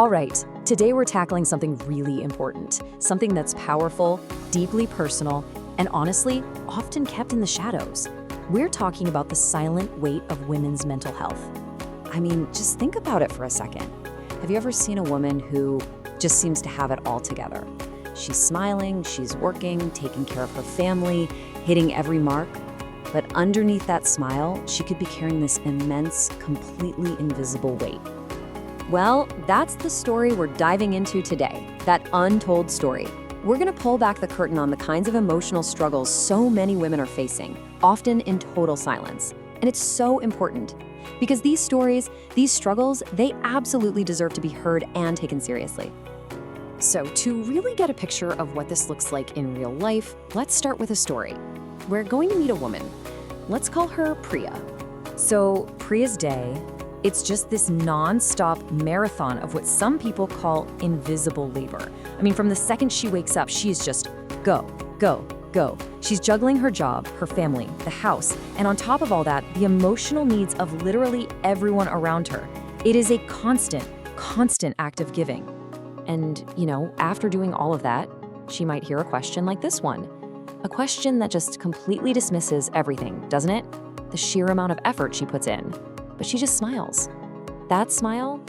All right, today we're tackling something really important, something that's powerful, deeply personal, and honestly, often kept in the shadows. We're talking about the silent weight of women's mental health. I mean, just think about it for a second. Have you ever seen a woman who just seems to have it all together? She's smiling, she's working, taking care of her family, hitting every mark. But underneath that smile, she could be carrying this immense, completely invisible weight. Well, that's the story we're diving into today, that untold story. We're gonna pull back the curtain on the kinds of emotional struggles so many women are facing, often in total silence. And it's so important, because these stories, these struggles, they absolutely deserve to be heard and taken seriously. So to really get a picture of what this looks like in real life, let's start with a story. We're going to meet a woman. Let's call her Priya. So Priya's day, it's just this non-stop marathon of what some people call invisible labor. I mean, from the second she wakes up, she's just go, go, go. She's juggling her job, her family, the house, and on top of all that, the emotional needs of literally everyone around her. It is a constant act of giving. And, after doing all of that, she might hear a question like this one. A question that just completely dismisses everything, doesn't it? The sheer amount of effort she puts in. But she just smiles. That smile,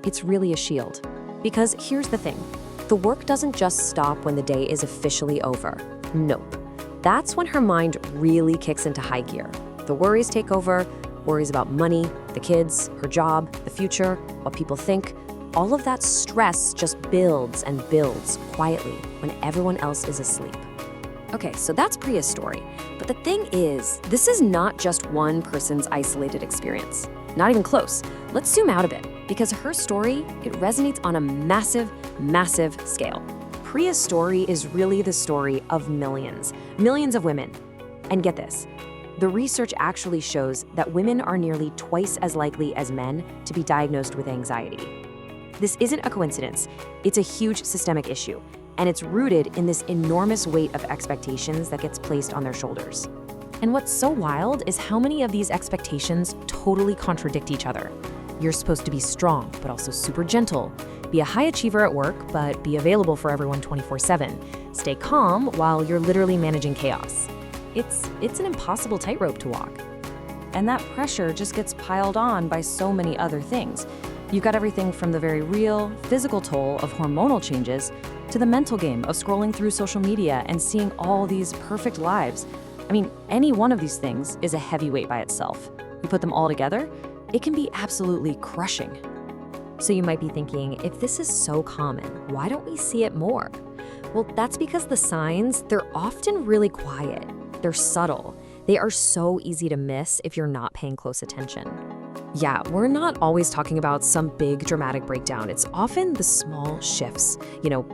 it's really a shield. Because here's the thing, the work doesn't just stop when the day is officially over. Nope. That's when her mind really kicks into high gear. The worries take over, worries about money, the kids, her job, the future, what people think. All of that stress just builds and builds quietly when everyone else is asleep. Okay, so that's Priya's story. But the thing is, this is not just one person's isolated experience. Not even close. Let's zoom out a bit, because her story, it resonates on a massive, massive scale. Priya's story is really the story of millions of women. And get this, the research actually shows that women are nearly twice as likely as men to be diagnosed with anxiety. This isn't a coincidence. It's a huge systemic issue. And it's rooted in this enormous weight of expectations that gets placed on their shoulders. And what's so wild is how many of these expectations totally contradict each other. You're supposed to be strong, but also super gentle. Be a high achiever at work, but be available for everyone 24/7. Stay calm while you're literally managing chaos. It's an impossible tightrope to walk. And that pressure just gets piled on by so many other things. You've got everything from the very real, physical toll of hormonal changes to the mental game of scrolling through social media and seeing all these perfect lives. I mean, any one of these things is a heavyweight by itself. You put them all together, it can be absolutely crushing. So you might be thinking, if this is so common, why don't we see it more? Well, that's because the signs, they're often really quiet. They're subtle. They are so easy to miss if you're not paying close attention. Yeah, we're not always talking about some big dramatic breakdown. It's often the small shifts,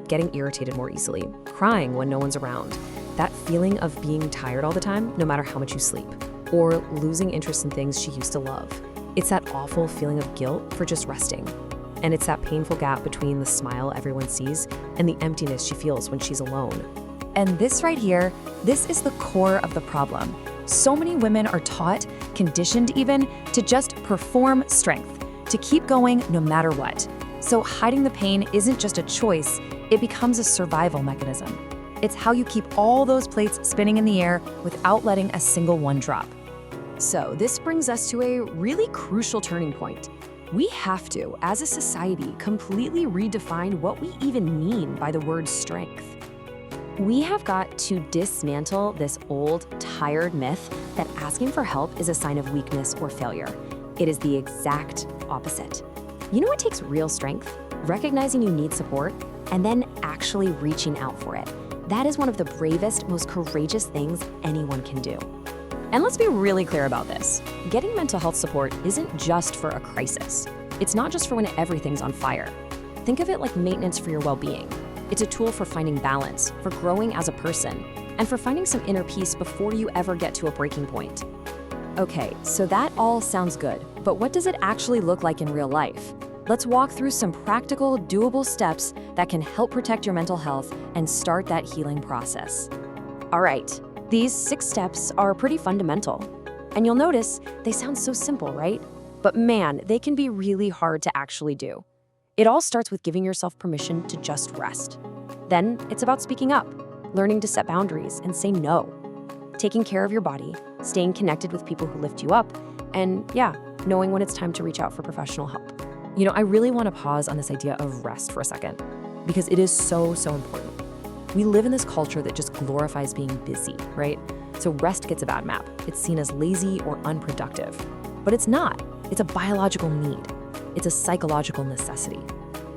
getting irritated more easily, crying when no one's around, that feeling of being tired all the time, no matter how much you sleep, or losing interest in things she used to love. It's that awful feeling of guilt for just resting. And it's that painful gap between the smile everyone sees and the emptiness she feels when she's alone. And this right here, this is the core of the problem. So many women are taught, conditioned even, to just perform strength, to keep going no matter what. So hiding the pain isn't just a choice, it becomes a survival mechanism. It's how you keep all those plates spinning in the air without letting a single one drop. So this brings us to a really crucial turning point. We have to, as a society, completely redefine what we even mean by the word strength. We have got to dismantle this old, tired myth that asking for help is a sign of weakness or failure. It is the exact opposite. You know what takes real strength? Recognizing you need support and then actually reaching out for it. That is one of the bravest, most courageous things anyone can do. And let's be really clear about this. Getting mental health support isn't just for a crisis. It's not just for when everything's on fire. Think of it like maintenance for your well-being. It's a tool for finding balance, for growing as a person, and for finding some inner peace before you ever get to a breaking point. Okay, so that all sounds good, but what does it actually look like in real life? Let's walk through some practical, doable steps that can help protect your mental health and start that healing process. All right, these 6 steps are pretty fundamental. And you'll notice they sound so simple, right? But man, they can be really hard to actually do. It all starts with giving yourself permission to just rest. Then it's about speaking up, learning to set boundaries and say no, taking care of your body, staying connected with people who lift you up, and knowing when it's time to reach out for professional help. I really want to pause on this idea of rest for a second, because it is so, so important. We live in this culture that just glorifies being busy, right? So rest gets a bad map. It's seen as lazy or unproductive. But it's not. It's a biological need. It's a psychological necessity.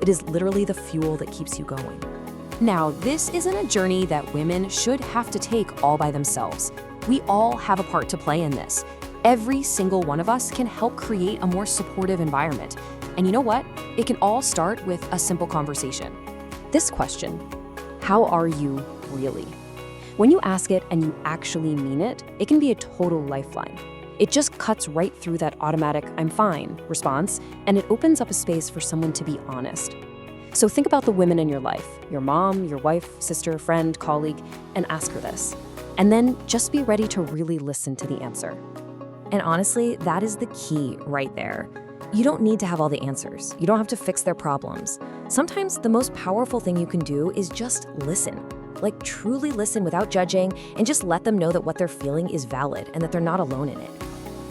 It is literally the fuel that keeps you going. Now, this isn't a journey that women should have to take all by themselves. We all have a part to play in this. Every single one of us can help create a more supportive environment. And you know what? It can all start with a simple conversation. This question: how are you really? When you ask it and you actually mean it, it can be a total lifeline. It just cuts right through that automatic "I'm fine" response, and it opens up a space for someone to be honest. So think about the women in your life, your mom, your wife, sister, friend, colleague, and ask her this. And then just be ready to really listen to the answer. And honestly, that is the key right there. You don't need to have all the answers. You don't have to fix their problems. Sometimes the most powerful thing you can do is just listen. Like truly listen without judging, and just let them know that what they're feeling is valid and that they're not alone in it.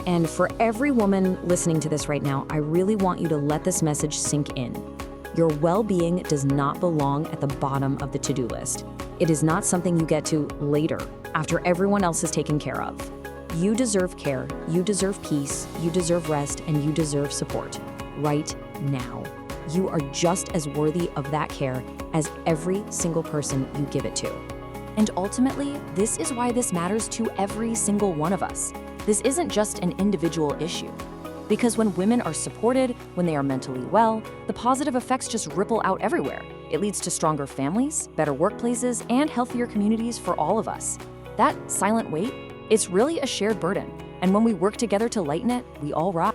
And for every woman listening to this right now, I really want you to let this message sink in. Your well-being does not belong at the bottom of the to-do list. It is not something you get to later, after everyone else is taken care of. You deserve care, you deserve peace, you deserve rest, and you deserve support right now. You are just as worthy of that care as every single person you give it to. And ultimately, this is why this matters to every single one of us. This isn't just an individual issue. Because when women are supported, when they are mentally well, the positive effects just ripple out everywhere. It leads to stronger families, better workplaces, and healthier communities for all of us. That silent weight, it's really a shared burden. And when we work together to lighten it, we all rise.